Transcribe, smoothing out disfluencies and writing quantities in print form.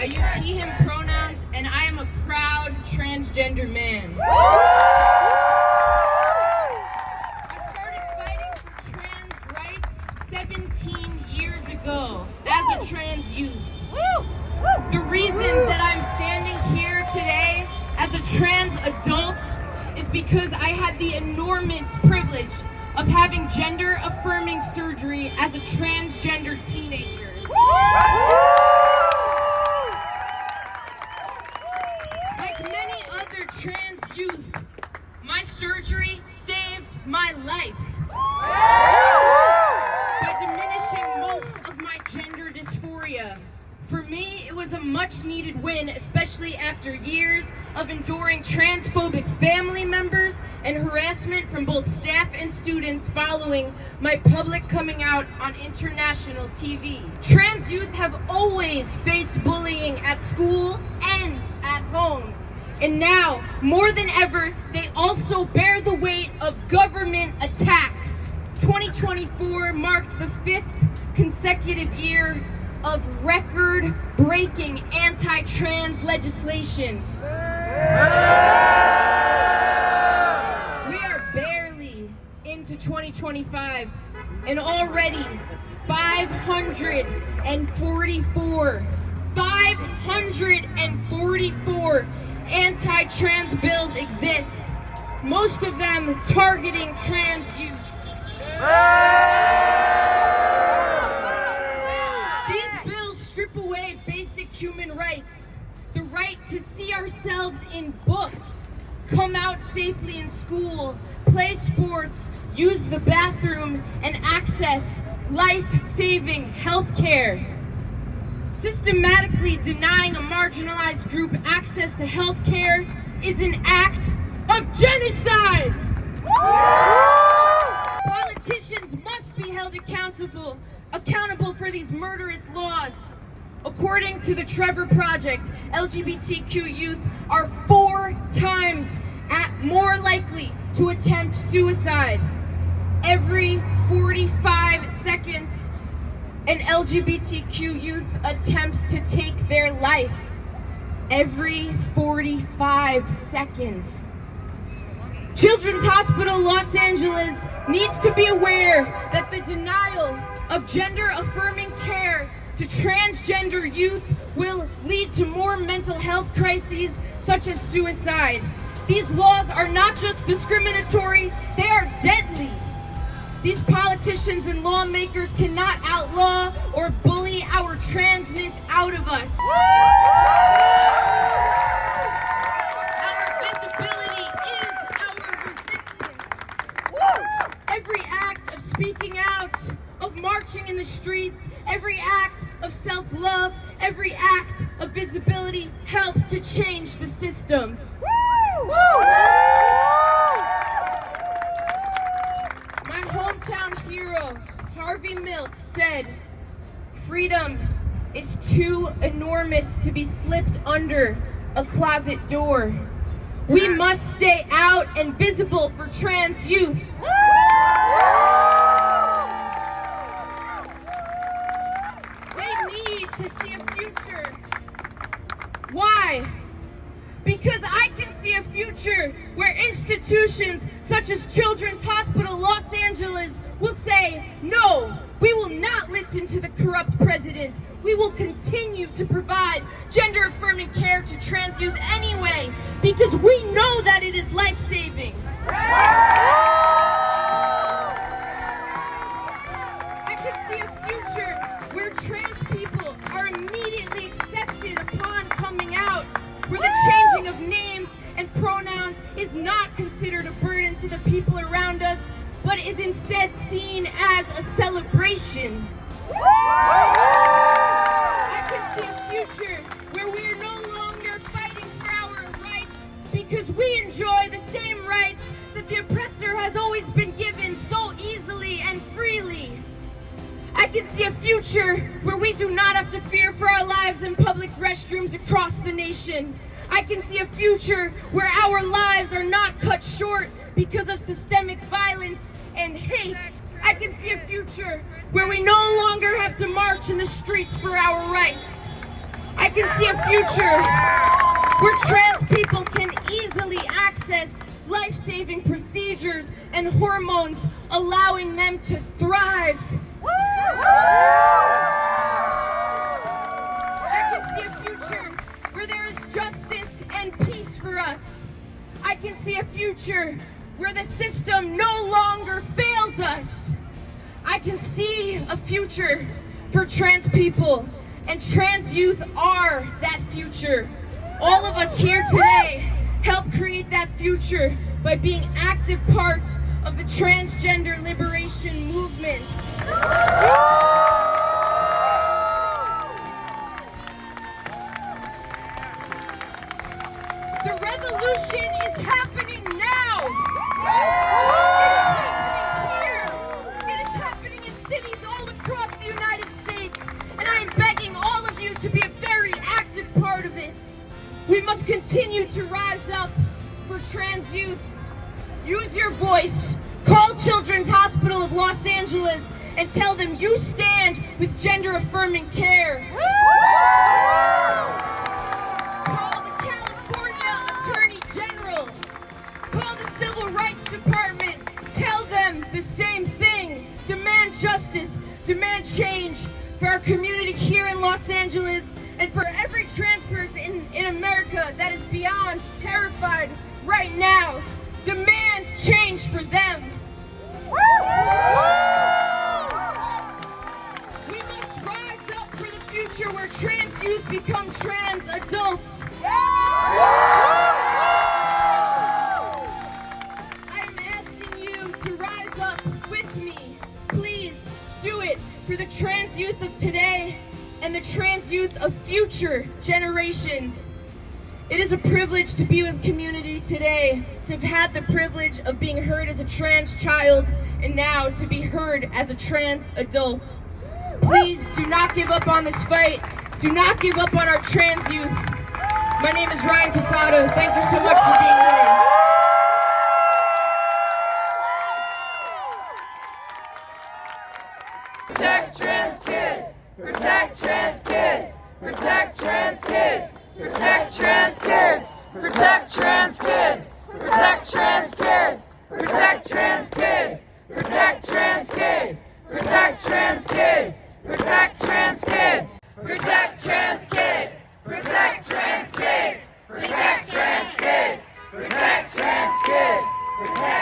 use he, him pronouns, and I am a proud transgender man. I started fighting for trans rights 17 years ago as a trans youth. The reason that I'm standing here today as a trans adult is because I had the enormous privilege of having gender-affirming surgery as a transgender teenager. Like many other trans youth, my surgery saved my life by diminishing most of my gender dysphoria. For me, it was a much-needed win, especially after years of enduring transphobic family members and harassment from both staff and students following my public coming out on international TV. Trans youth have always faced bullying at school and at home. And now, more than ever, they also bear the weight of government attacks. 2024 marked the 5th consecutive year of record-breaking anti-trans legislation. We are barely into 2025, and already 544 anti-trans bills exist, most of them targeting trans youth. These bills strip away basic human rights, the right to see ourselves in books, come out safely in school, play sports, use the bathroom, and access life-saving health care. Systematically denying a marginalized group access to health care is an act of genocide! Politicians must be held accountable for these murderous laws. According to the Trevor Project, LGBTQ youth are 4 times more likely to attempt suicide. Every 45 seconds, an LGBTQ youth attempts to take their life. Every 45 seconds. Children's Hospital Los Angeles needs to be aware that the denial of gender-affirming care to transgender youth will lead to more mental health crises such as suicide. These laws are not just discriminatory, they are deadly. These politicians and lawmakers cannot outlaw or bully our transness out of us. Our visibility is our resistance. Every act of speaking out, of marching in the streets, every act of self-love, every act of visibility helps to change the system. My hometown hero, Harvey Milk, said, "Freedom is too enormous to be slipped under a closet door. We must stay out and visible for trans youth." To see a future. Why? Because I can see a future where institutions such as Children's Hospital Los Angeles will say, "No, we will not listen to the corrupt president. We will continue to provide gender-affirming care to trans youth anyway, because we know that it is life-saving." I can see a future where trans people are immediately accepted upon coming out, where the changing of names and pronouns is not considered a burden to the people around us, but is instead seen as a celebration. I can see a future where we are no longer fighting for our rights because we enjoy the same rights that the oppressor has always been given so easily and freely. I can see a future where we do not have to fear for our lives in public restrooms across the nation. I can see a future where our lives are not cut short because of systemic violence and hate. I can see a future where we no longer have to march in the streets for our rights. I can see a future where trans people can easily access life-saving procedures and hormones, allowing them to thrive. I can see a future where there is justice and peace for us. I can see a future where the system no longer fails us. I can see a future for trans people, and trans youth are that future. All of us here today help create that future by being active parts of the transgender liberation movement. The revolution is happening now. It is happening in cities all across the United States, and I am begging all of you to be a very active part of it. We must continue to rise up for trans youth. Use your voice. Call Children's Hospital of Los Angeles and tell them you stand with gender-affirming care. Call the California Attorney General. Call the Civil Rights Department. Tell them the same thing. Demand justice. Demand change for our community here in Los Angeles and for every trans person in America that is beyond terrified right now. Demand change for them. We must rise up for the future where trans youth become trans adults. I am asking you to rise up with me. Please do it for the trans youth of today and the trans youth of future generations. It is a privilege to be with community today, to have had the privilege of being heard as a trans child, and now to be heard as a trans adult. Please do not give up on this fight. Do not give up on our trans youth. My name is Ryan Cassata. Thank you so much for being here. Protect trans kids! Protect trans kids! Protect trans kids! Protect trans kids! Protect trans kids! Protect trans kids! Protect trans kids! Protect trans kids! Protect trans kids! Protect trans kids! Protect trans kids! Protect trans kids! Protect trans kids! Protect trans kids! Protect